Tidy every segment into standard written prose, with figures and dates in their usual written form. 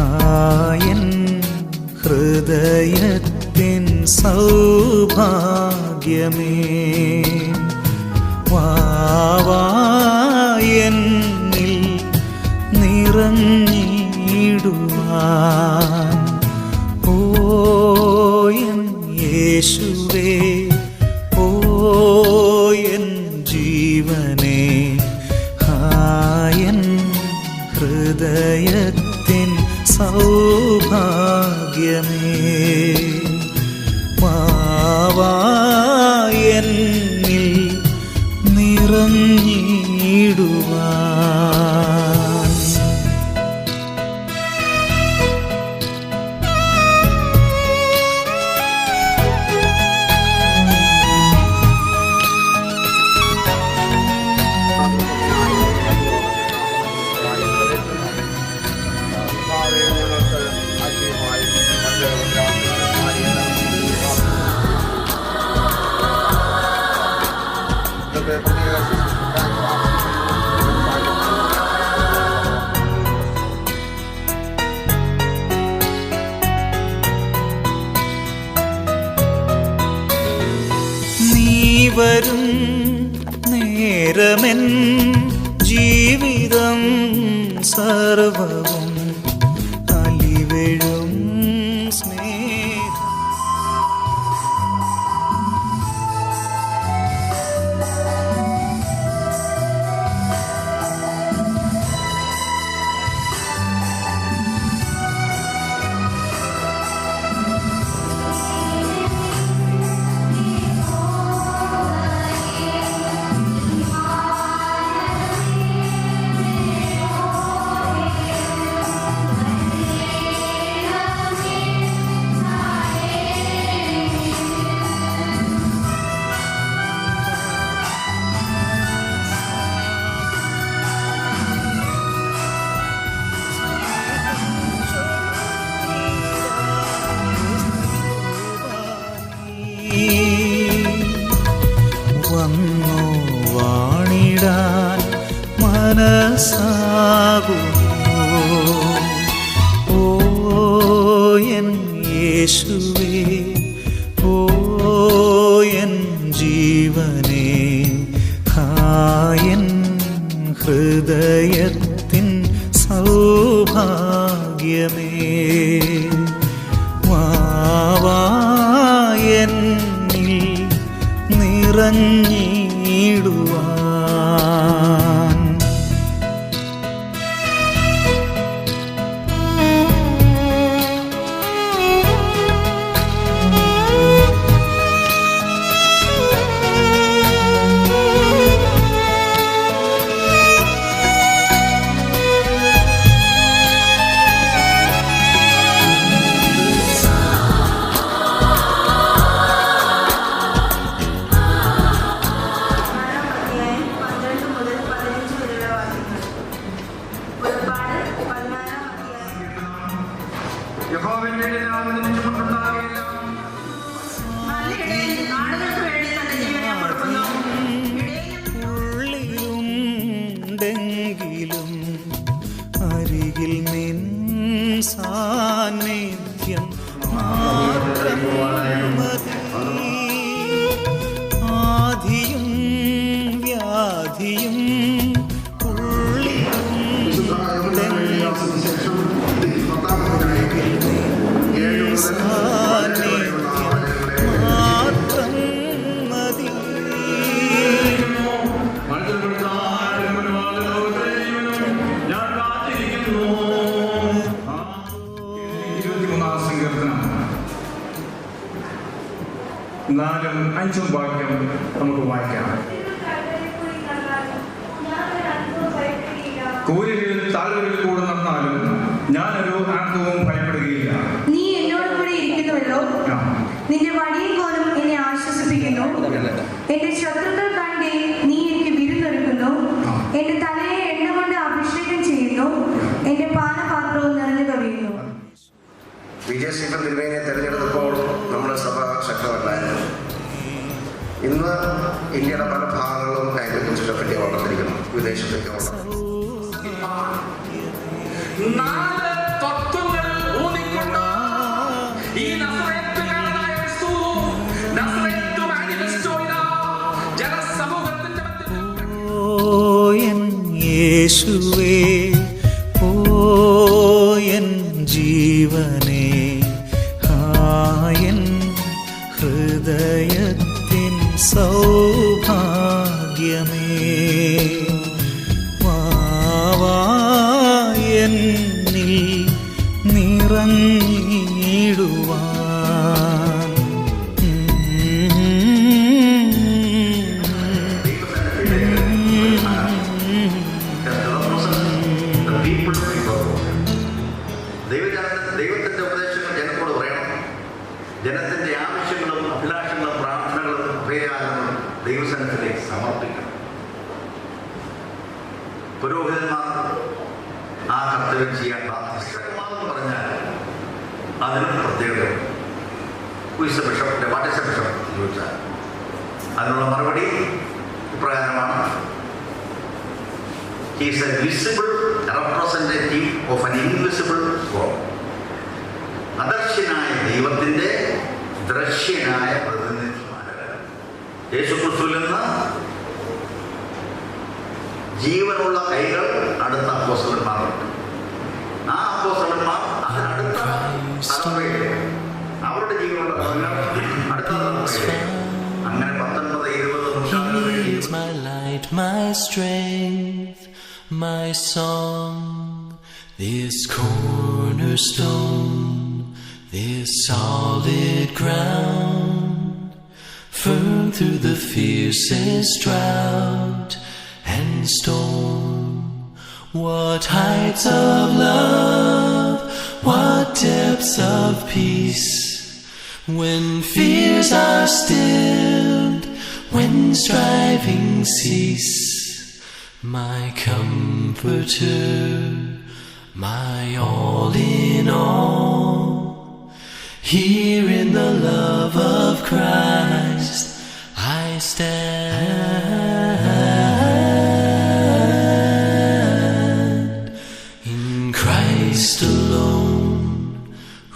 ഹായൻ ഹൃദയത്തിൻ സൗഭാഗ്യമേ, വാവായെന്നിൽ നിറഞ്ഞിടുവാൻ. ഓ എൻ യേശുവേ, ഓ എൻ ജീവനേ, ഹായൻ ഹൃദയത്തിൻ സൗഭാഗ്യമേ, വാവായെന്നിൽ നിറഞ്ഞിടുവാൻ. നീ വരും നേരമെൻ ജീവിതം സർവവും അലിവെഴും സ്നേഹം. വന്നു വാണിടാൻ മനസ്സാകുന്നു. ഓ എൻ യേശുവേ, ഓ എൻ ജീവനേ, ഹായൻ ഹൃദയത്തിൻ സൗഭാഗ്യമേ, വാവായെന്നിൽ നിറഞ്ഞിടുവാൻ. ഉള്ളിലുണ്ടെങ്കിലും അരികിൽ നിൻ സാന്നിധ്യം മാത്രം മതി. ആധിയും വ്യാധിയും നാലും അഞ്ചും വാക്യം നമുക്ക് വായിക്കാം. കൂരിൽ താഴ്വരയിൽ കൂടെ നടന്നാലും ഞാനൊരു ആർത്തവും ഭയപ്പെടുകയില്ല. നീ എന്നോട് കൂടെ ഇരിക്കുന്നുവല്ലോ, നിന്റെ വടിയും കോലും എന്നെ ആശ്വസിപ്പിക്കുന്നു. എന്റെ ശത്രുക്കൾ കണ്ടേ നീ എനിക്ക് വിരുന്നൊരുക്കുന്നു. എന്റെ തലയെ എണ്ണ കൊണ്ട് അഭിഷേകം ചെയ്യുന്നു. എന്റെ പാനപാത്രവും നിറഞ്ഞു കവിയുന്നു. വിജയശേഖർ തിരുമേനിയെ തെരഞ്ഞെടുത്തപ്പോൾ നമ്മുടെ സഭ ശക്തമല്ലായിരുന്നു. ഇന്ന് ഇന്ത്യയുടെ പല ഭാഗങ്ങളും അതിനെക്കുറിച്ച് ചുറ്റപ്പറ്റി വളർന്നിരിക്കുന്നു. വിദേശത്തേക്ക് വളർന്നു. 4 തത്വങ്ങൾ യേശുവേ ഓ എൻ ജീവനേ ഹായൻ ഹൃദയത്തിൻ സൗഭാഗ്യമേ വാവായെന്നിൽ നിറഞ്ഞിടുവാൻ ദൈവത്തിന്റെ ഉപദേശങ്ങൾ ജനത്തോട് പറയണം. ജനത്തിന്റെ ആവശ്യങ്ങളും അഭിലാഷങ്ങളും പ്രാർത്ഥനകളും അഭയാചങ്ങളും ദൈവസന്നിധിയിലേക്ക് സമർപ്പിക്കണം. പുരോഹിതന്മാർ ആ കർത്തവ്യം ചെയ്യാൻ ബാധ്യസ്ഥമാണെന്ന് പറഞ്ഞാൽ അതിനും പ്രത്യേകത ബിഷപ്പിന്റെ വാട്ടിസ ബിഷപ്പ് ചോദിച്ചാൽ അതിനുള്ള മറുപടി ഇപ്രകാരമാണ്: He is a visible representative of an invisible God. അദർശ്യനായ ദൈവത്തിന്റെ ദൃശ്യനായ പ്രതിനിധിമാരാണ്. യേശുക്രിസ്തുവിൽ നിന്ന് ജീവനുള്ള കൈകൾ അടുത്ത അപ്പോസ്തലന്മാരുണ്ട്. ആ അപ്പോസ്തലന്മാർ അതിനടുത്ത തലമുറയിൽ അവരുടെ ജീവനുള്ള കൈകൾ അടുത്ത തലമുറയിൽ അങ്ങനെ 19-20 He is my light, my strength, my song, this cornerstone, this solid ground, firm through the fiercest drought and storm. What heights of love, what depths of peace, when fears are stilled, when striving cease. My comforter, my all in all, here in the love of Christ I stand. In Christ alone,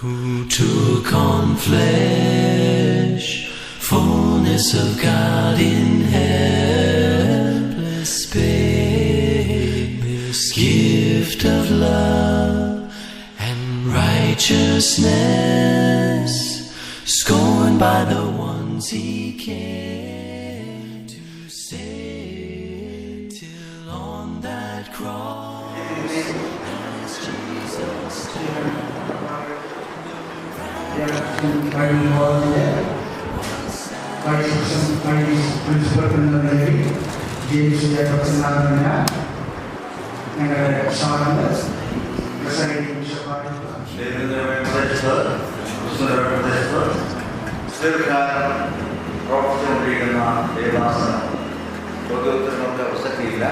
who took on flesh, fullness of God in helpless babe, this gift of love and righteousness, scorned by the ones he came to save, till on that cross as Jesus stood. ജെയിംസിന്റെ പ്രസംഗാത്മക ഞങ്ങളുടെ സാറിന് പ്രവർത്തിച്ചുകൊണ്ടിരിക്കുന്ന ദേവാസനം ചോദ്യോത്തരങ്ങൾക്ക് പ്രസക്തിയില്ല.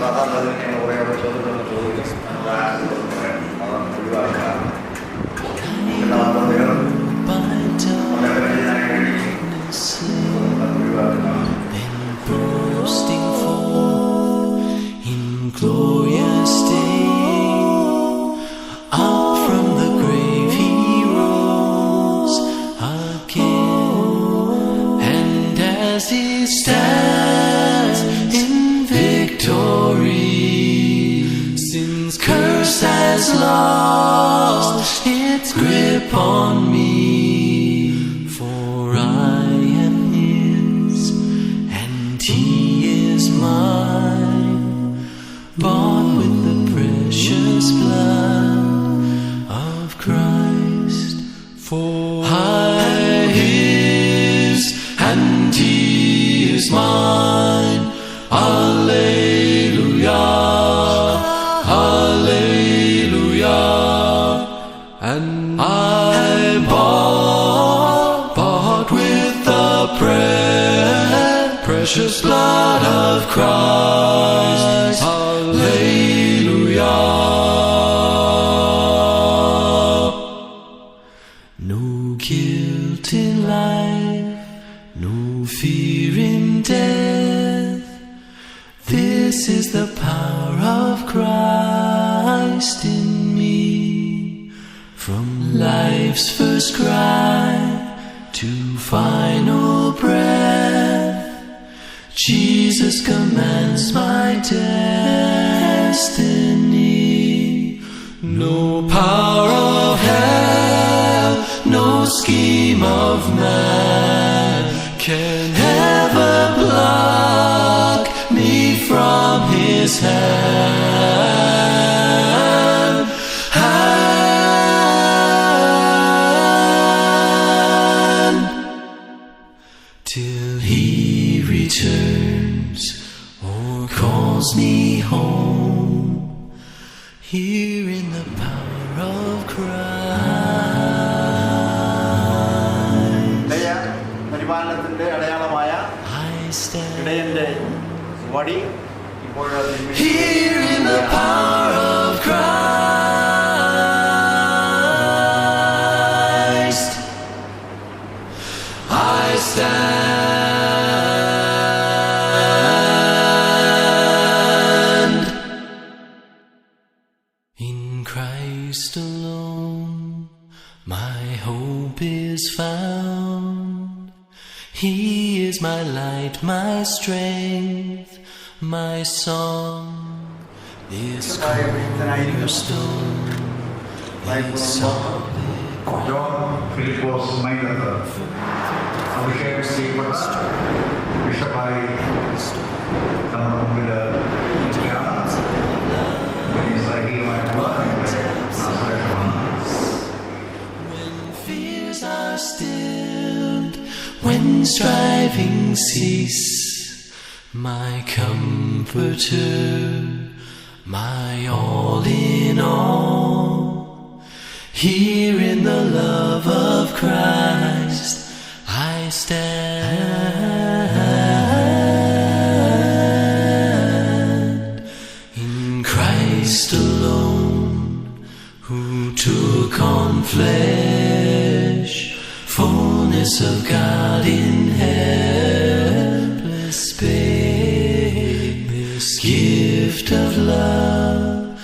സാധാരണ ഞങ്ങൾ കുറേ ചോദ്യങ്ങൾ ചോദിക്കും, അതാണ് ഒഴിവാക്കാം. Then bursting forth in glorious day, up from the grave he rose again, and as he stands in victory, sin's curse has lost its grip on me, for I am his and he is mine, bought with the precious blood of Christ. For I his and he is mine. Alleluia, Alleluia. And I bought with the precious blood of Christ. Alleluia. No guilt in life, no fear in death. This is the power of Christ in me. From life's first cry to final breath, Jesus commands my destiny. No power of hell, no scheme of man can ever pluck me from his hand. Till he returns or calls me home, here in the power of Christ പരിപാലനത്തിന്റെ അടയാളമായ I stand. ഇടയന്റെ വടി ഇപ്പോൾ Here in the power of Christ I stand. In Christ alone my hope is found. He is my light, my strength, my song. This cornerstone is solid ground. John Philipose Mylath അഭിഷേകം ചെയ്യപ്പെട്ട ബിഷപ്പായി നമ്മുടെ മുമ്പിൽ When fears are stilled, when striving cease, my comforter, my all in all, here in the love of Christ I stand. In Christ alone, who took on flesh, fullness of God in helpless babe, this gift of love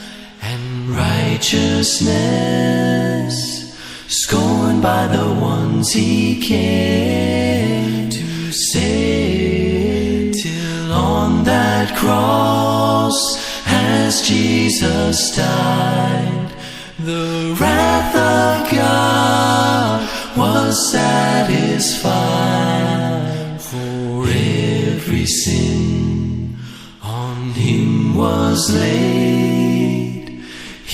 and righteousness, scorned by the ones he came to save, till on that cross as Jesus died, the wrath of God was satisfied. For every sin on him was laid,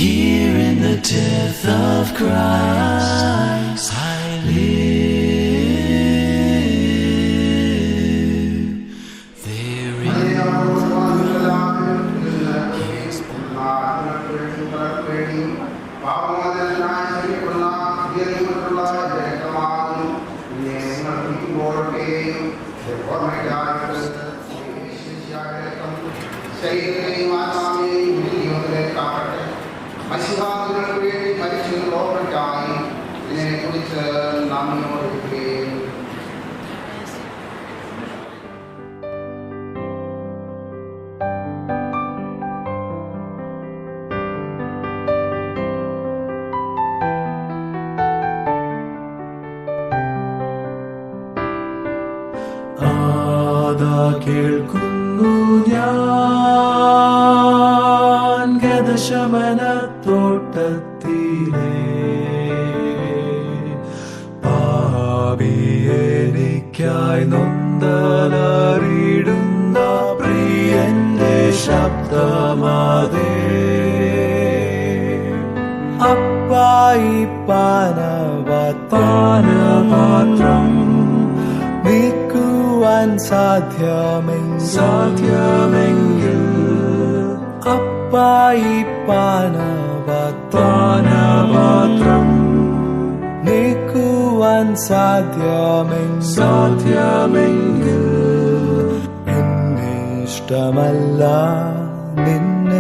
here in the death of Christ I live. Therein ശരീരത്തെയും ആത്മാവിനെയും ജീവിതത്തിലെ കാക്കട്ടെ. മനുഷ്യഭാഗങ്ങൾക്ക് വേണ്ടി മരിച്ചു ലോകത്തായി ഇതിനെക്കുറിച്ച് നാം ഓർക്കുകയും കേൾക്കുന്നു ഞാൻ ഗതശമനത്തോട്ടത്തിലെ പാപിയെനിക്കായി നൊന്തലറിടുന്ന പ്രിയന്റെ ശബ്ദമതേ. അപ്പായി പാനപാത്രം നീക്കുവാൻ സാധ്യമെങ്കിൽ അപ്പായി പാനപാത്രം നീക്കുവാൻ സാധ്യമെങ്കിൽ എന്നെ ഇഷ്ടമല്ല നിന്നിഷ്ടമാകട്ടെ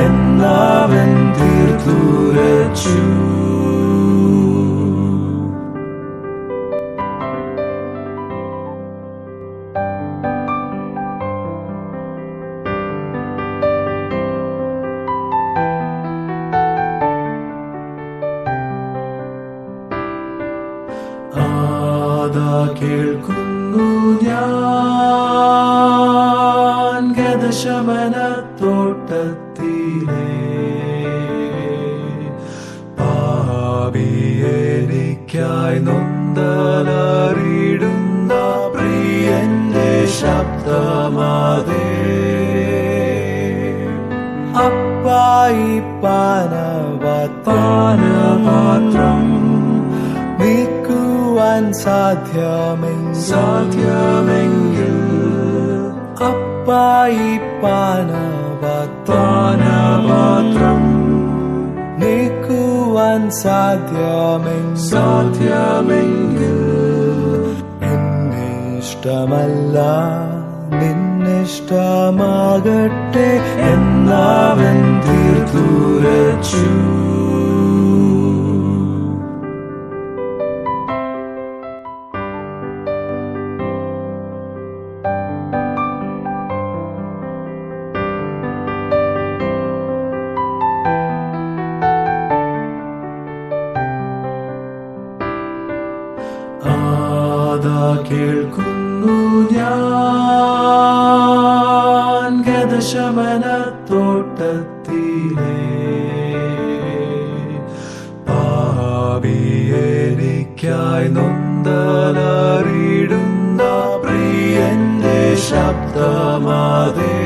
എന്നവൻ തീർത്തുരച്ചു. കേൾക്കുന്നു ഞാൻ ഗതശമനത്തോട്ടത്തിലെ പാപിയെനിക്കായി നൊന്തലറിടുന്ന പ്രിയന്റെ ശബ്ദമാതേ അപ്പായി പാനപാത്രം നീക്കുവാൻ സാധ്യമെങ്കിൽ അപ്പായി പാനപാത്രം നീക്കുവാൻ സാധ്യമെങ്കിൽ എന്നെ ഇഷ്ടമല്ല നിന്നിഷ്ടമാകട്ടെ എന്നവൻ തീർത്തുരച്ചു. ആദാ കേൾക്കുന്നു ഞാൻ ഗതശമനത്തോട്ടത്തിലെ പാപിയെനിക്കായി നൊന്തലറിടുന്ന പ്രിയന്റെ ശബ്ദമാതേ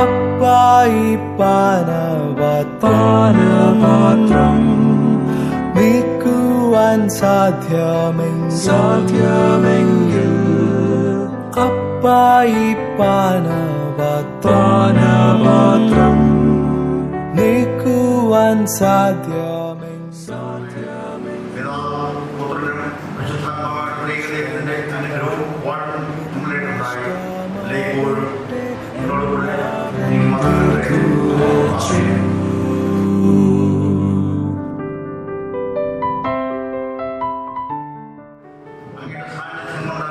അപ്പായി പാനപാത്രം നീക്കുവാൻ സാധ്യമെങ്കിൽ അപ്പായി പാനപാത്രം നീക്കുവാൻ പിതാവും പുത്രനും പരിശുദ്ധാത്മാവുമായ ദൈവത്തിന്റെ അനുഗ്രഹവും വാഴ്വും നമ്മളിലുണ്ടായി എല്ലായ്പ്പോഴും നിങ്ങളോടുകൂടെ ഇരിക്കുമാറാകട്ടെ. ആമേൻ. അങ്ങയുടെ സാന്നിധ്യം കൊണ്ട്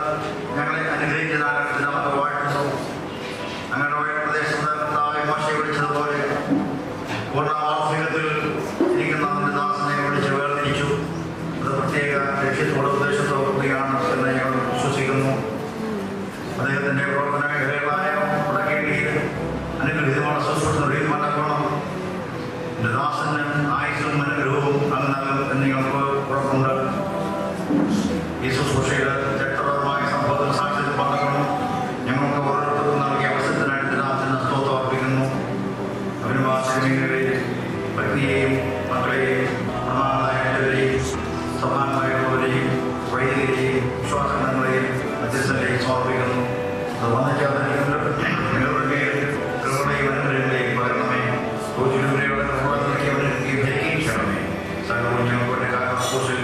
ഞങ്ങളെ അനുഗ്രഹിച്ചതാകട്ടെ. നമുക്ക് വാഴ്ത്തുന്നു. അങ്ങയുടെ പ്രദേശത്ത് കർത്താവേ മോശയെ വിളിച്ചതുപോലെ പൂർണ്ണവാർഷികത്തിൽ ഇരിക്കുന്ന നമ്മുടെ ദാസനെ വിളിച്ച് വേർതിരിച്ചു. അത് പ്രത്യേക ലക്ഷ്യത്തോടെ ഉദ്ദേശത്തോടെയാണ് എന്ന് ഞങ്ങൾ വിശ്വസിക്കുന്നു. അദ്ദേഹത്തിൻ്റെ പ്രവർത്തന മേഖലകളായ വടക്കേണ്ടിയിൽ അനുഗ്രഹീതமான ശുശ്രൂഷ തീരുമാനക്കണം. എൻ്റെ ദാസന് ആയുസ്സും അനുഗ്രഹവും അങ്ങ് നൽകും എന്ന് ഞങ്ങൾക്ക് ഉറപ്പുണ്ട്. ഈ ശുശ്രൂഷയിൽ ചരിത്രപരമായ സംഭവത്തിന് സാക്ഷ്യത്തിൽ പങ്കെടുക്കണം. ഞങ്ങൾക്ക് ഓരോരുത്തർക്കും നൽകിയ അവസരത്തിനായിട്ട് ദാസന് സ്തോത്രം അർപ്പിക്കുന്നു. അഭിനവാസിനെയും പത്നിയെയും മക്കളെയും പ്രമാണമായവരെയും സമാനമായുള്ളവരെയും വൈദികരെയും വിശ്വാസങ്ങളെയും മധ്യസ്ഥരെയും സമർപ്പിക്കുന്നു. അത് വന്നിച്ചേർന്നിരിക്കുന്നവരുടെയും കൃപയുടെയും അനുഗ്രഹങ്ങളെയും പകരണമേ. പൂജ്യയുടെ നൽകിയവരെയും ധരിക്കണമേ. സകലവും ഞങ്ങളുടെ കാലഘോഷിൽ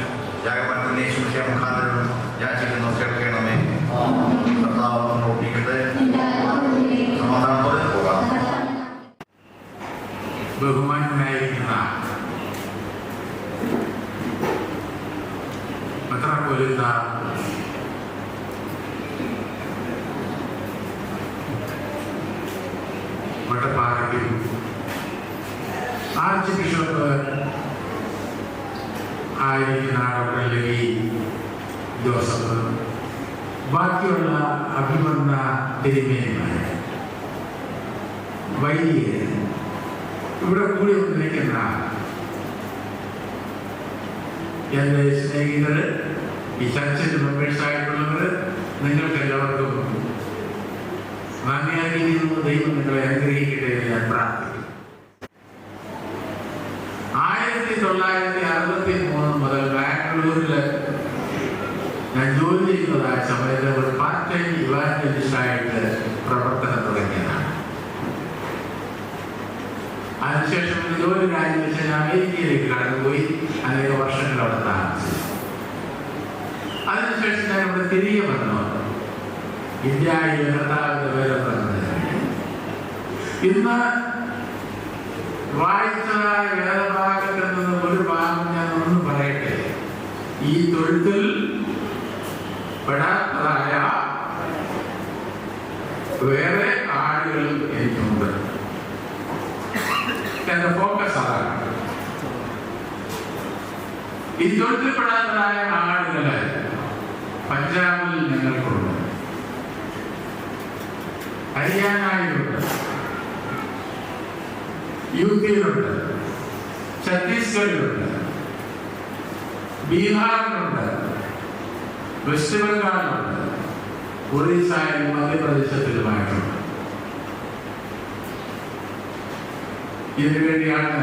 യാഗപനത്തിൻ്റെ മുഖാന്തരം യാചിക്കുന്നു കേൾക്കണമേ. കർത്താവ് നോക്കിക്കട്ടെ. സമാധാനത്തോടെ പോകാം. ബഹുമാനായിരിക്കുന്ന മെത്രാപ്പൊലീത്ത വട്ടപ്പാറയിൽ ആർച്ച് ബിഷപ്പ് ആയിരിക്കുന്ന ഡോക്ടർ ലവി ജോസഫ്, ബാക്കിയുള്ള അഭിമന്യ തിരുമേനിമാർ, വൈദികർ, ഇവിടെ കൂടി വന്നിരിക്കുന്ന എൻ്റെ സ്നേഹിതർ, ഈ ചർച്ചിൽ മെമ്പേഴ്സായിട്ടുള്ളവർ, നിങ്ങൾക്കെല്ലാവർക്കും നന്ദി അറിയിക്കുന്നു. ദൈവം നിങ്ങളെ അനുഗ്രഹിക്കട്ടെ എന്ന് ഞാൻ പ്രാർത്ഥിക്കുന്നു. 1963 മുതൽ ബാംഗ്ലൂരിൽ ഞാൻ ജോലി ചെയ്യുന്നതായ സമയത്ത് ഒരു പാർട്ട് ടൈം ഇവാഞ്ചലിസ്റ്റായിട്ട് പ്രവർത്തനം തുടങ്ങിയതാണ്. അതിനുശേഷം ജോലി രാജിവെച്ച് ഞാൻ അമേരിക്കയിലേക്ക് കടന്നുപോയി. അനേക വർഷങ്ങൾ അവിടെ താമസിച്ചു. അതിനുശേഷം ഞാൻ ഇവിടെ തിരികെ വന്നു. ഇന്ത്യയിൽ കർത്താവിന്റെ പേര് പറഞ്ഞത് ഇന്ന് വായിച്ചതായ വേദഭാഗത്തിൽ നിന്ന് ഒരു ഭാഗം ഞാൻ ഒന്ന് പറയട്ടെ. ഈ തൊഴുത്തിൽ പെടാത്തതായ വേറെ ആളുകൾ എനിക്കുണ്ട്. എന്റെ ഫോക്കസ് അതാണ്. ഈ തൊഴുത്തിൽപ്പെടാത്തതായ ആളുകള് പഞ്ചാബിൽ ഞങ്ങൾക്കുണ്ട്, ഹരിയാനയിലുണ്ട്, യു.പിയിലുണ്ട്, ഛത്തീസ്ഗഡിലുണ്ട്, ബീഹാറിലുണ്ട്, വെസ്റ്റ് ബംഗാളിലുണ്ട്, ഒറീസയിലും മധ്യപ്രദേശത്തിലുമായിട്ടുണ്ട്. ഇതിനുവേണ്ടിയാണ്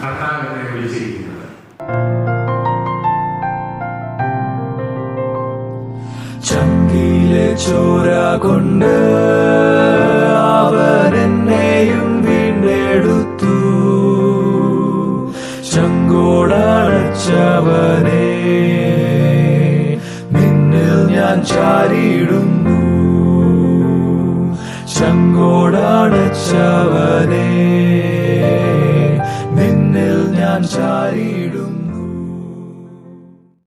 കർത്താവിനെ വിളിച്ചിരിക്കുന്നത്. ചങ്കിലെ ചോര കൊണ്ട് അവരെന്നെയും വീണ്ടെടുത്തു. ചങ്കോടടച്ചവനെ നിന്നിൽ ഞാൻ ചാരിയിടുന്നു. ചങ്കോടടച്ചവനെ